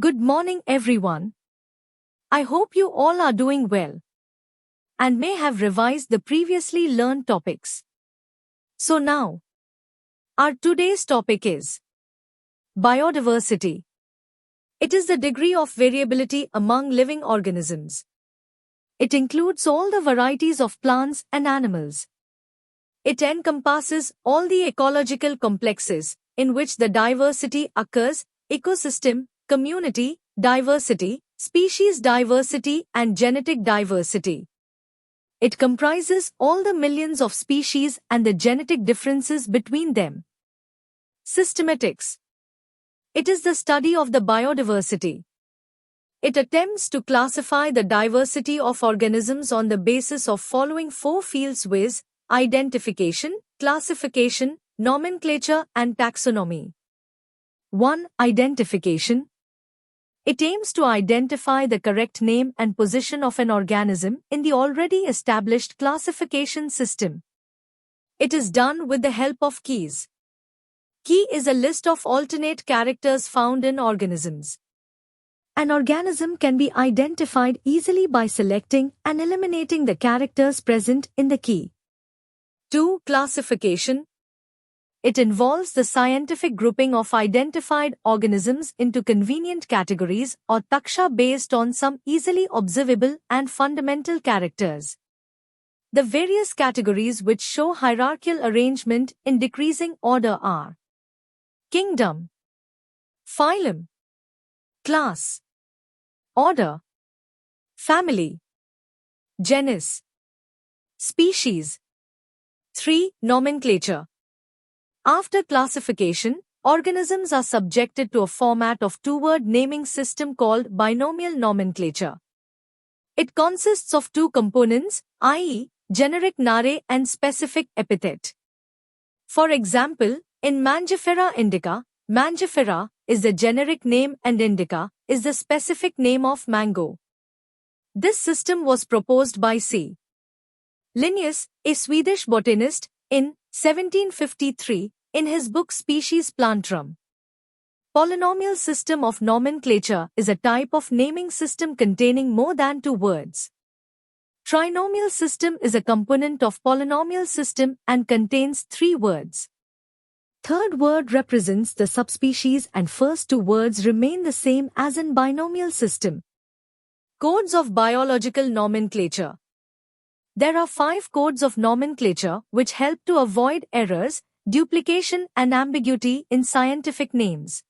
Good morning, everyone. I hope you all are doing well and may have revised the previously learned topics. So now, our today's topic is biodiversity. It is the degree of variability among living organisms. It includes all the varieties of plants and animals. It encompasses all the ecological complexes in which the diversity occurs: ecosystem, community diversity, species diversity, and genetic diversity. It comprises all the millions of species and the genetic differences between them. Systematics. It is the study of the biodiversity. It attempts to classify the diversity of organisms on the basis of following four fields, viz., identification, classification, nomenclature, and taxonomy. 1. Identification. It aims to identify the correct name and position of an organism in the already established classification system. It is done with the help of keys. Key is a list of alternate characters found in organisms. An organism can be identified easily by selecting and eliminating the characters present in the key. 2. Classification. It involves the scientific grouping of identified organisms into convenient categories or taksha based on some easily observable and fundamental characters. The various categories which show hierarchical arrangement in decreasing order are kingdom, phylum, class, order, family, genus, species. 3. Nomenclature. After classification, organisms are subjected to a format of two-word naming system called binomial nomenclature. It consists of two components, i.e., generic nare and specific epithet. For example, in Mangifera indica, Mangifera is the generic name and indica is the specific name of mango. This system was proposed by C. Linnaeus, a Swedish botanist, in 1753, in his book Species Plantrum. Polynomial system of nomenclature is a type of naming system containing more than two words. Trinomial system is a component of polynomial system and contains three words. Third word represents the subspecies and first two words remain the same as in binomial system. Codes of biological nomenclature. There are 5 codes of nomenclature which help to avoid errors, duplication and ambiguity in scientific names.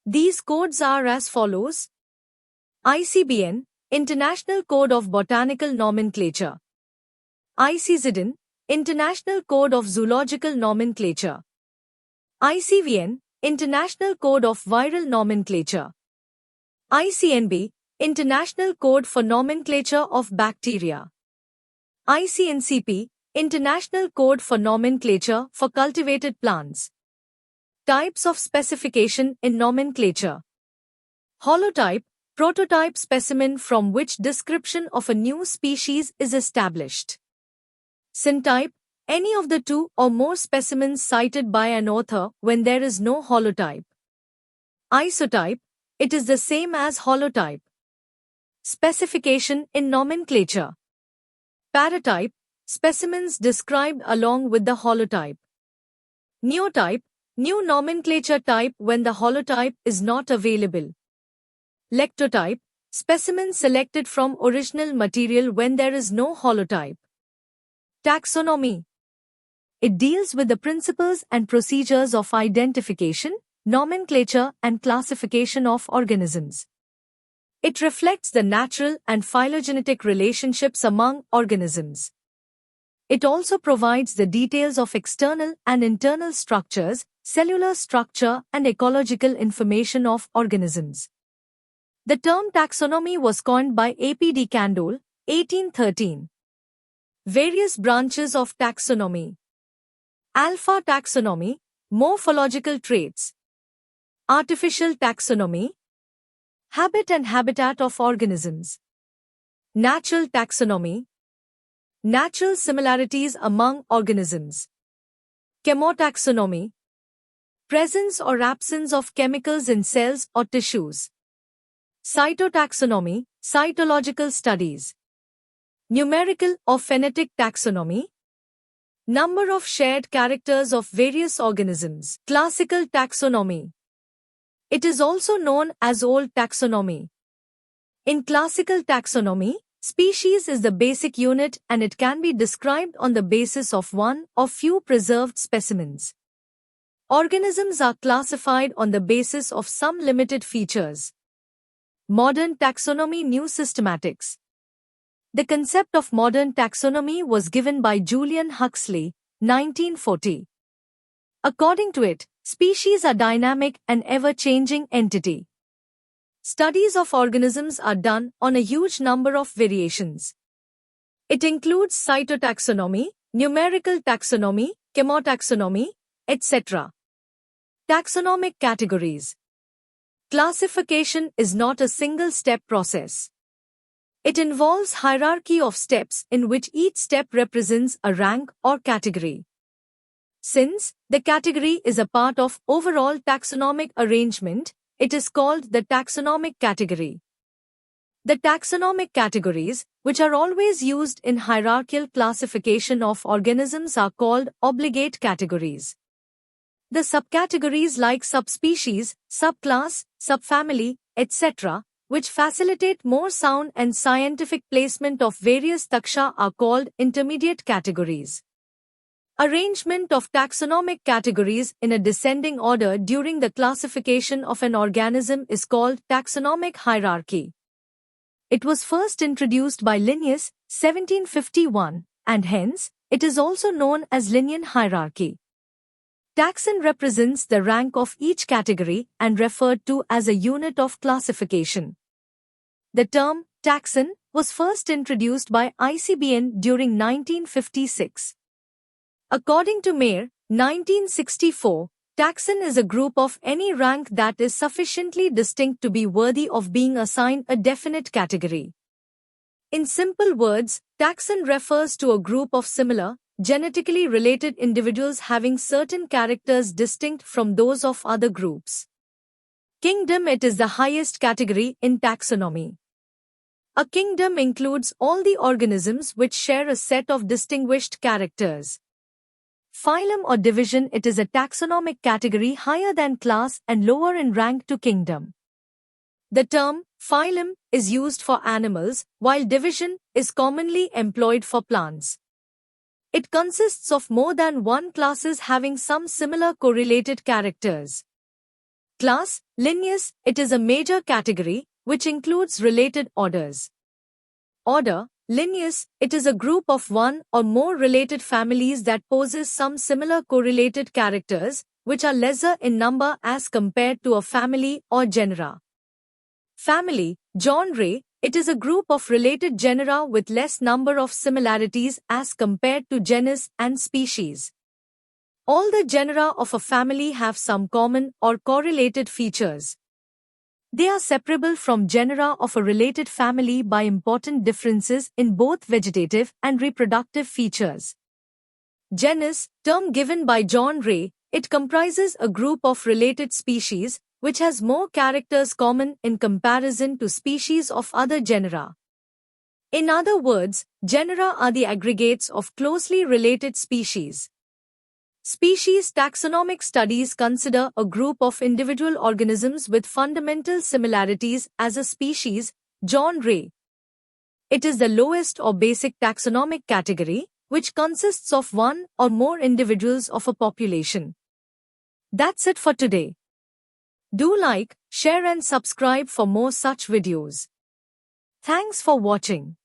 These codes are as follows: ICBN, International Code of Botanical Nomenclature; ICZN, International Code of Zoological Nomenclature; ICVN, International Code of Viral Nomenclature; ICNB, International Code for Nomenclature of Bacteria; ICNCP, International Code for Nomenclature for Cultivated Plants. Types of specification in nomenclature. Holotype, prototype specimen from which description of a new species is established. Syntype, any of the two or more specimens cited by an author when there is no holotype. Isotype, it is the same as holotype. Specification in nomenclature. Paratype, specimens described along with the holotype. Neotype, new nomenclature type when the holotype is not available. Lectotype, specimens selected from original material when there is no holotype. Taxonomy. It deals with the principles and procedures of identification, nomenclature, and classification of organisms. It reflects the natural and phylogenetic relationships among organisms. It also provides the details of external and internal structures, cellular structure, and ecological information of organisms. The term taxonomy was coined by A.P.D. Candolle, 1813. Various branches of taxonomy. Alpha taxonomy, morphological traits. Artificial taxonomy, habit and habitat of organisms. Natural taxonomy, natural similarities among organisms. Chemotaxonomy, presence or absence of chemicals in cells or tissues. Cytotaxonomy, cytological studies. Numerical or phenetic taxonomy. Number of shared characters of various organisms. Classical taxonomy. It is also known as old taxonomy. In classical taxonomy, species is the basic unit and it can be described on the basis of one or few preserved specimens. Organisms are classified on the basis of some limited features. Modern taxonomy, new systematics. The concept of modern taxonomy was given by Julian Huxley, 1940. According to it, species are dynamic and ever-changing entity. Studies of organisms are done on a huge number of variations. It includes cytotaxonomy, numerical taxonomy, chemotaxonomy, etc. Taxonomic categories. Classification is not a single-step process. It involves hierarchy of steps in which each step represents a rank or category. Since the category is a part of overall taxonomic arrangement, it is called the taxonomic category. The taxonomic categories, which are always used in hierarchical classification of organisms, are called obligate categories. The subcategories like subspecies, subclass, subfamily, etc., which facilitate more sound and scientific placement of various taxa, are called intermediate categories. Arrangement of taxonomic categories in a descending order during the classification of an organism is called taxonomic hierarchy. It was first introduced by Linnaeus, 1751, and hence, it is also known as Linnean hierarchy. Taxon represents the rank of each category and referred to as a unit of classification. The term taxon was first introduced by ICBN during 1956. According to Mayer, 1964, taxon is a group of any rank that is sufficiently distinct to be worthy of being assigned a definite category. In simple words, taxon refers to a group of similar, genetically related individuals having certain characters distinct from those of other groups. Kingdom. It is the highest category in taxonomy. A kingdom includes all the organisms which share a set of distinguished characters. Phylum or division. It is a taxonomic category higher than class and lower in rank to kingdom. The term phylum is used for animals, while division is commonly employed for plants. It consists of more than one classes having some similar correlated characters. Class, Linnaeus, it is a major category, which includes related orders. Order, Linnaeus, it is a group of one or more related families that possess some similar correlated characters, which are lesser in number as compared to a family or genera. Family, genre, it is a group of related genera with less number of similarities as compared to genus and species. All the genera of a family have some common or correlated features. They are separable from genera of a related family by important differences in both vegetative and reproductive features. Genus, term given by John Ray, it comprises a group of related species, which has more characters common in comparison to species of other genera. In other words, genera are the aggregates of closely related species. Species taxonomic studies consider a group of individual organisms with fundamental similarities as a species, genre. It is the lowest or basic taxonomic category, which consists of one or more individuals of a population. That's it for today. Do like, share and subscribe for more such videos. Thanks for watching.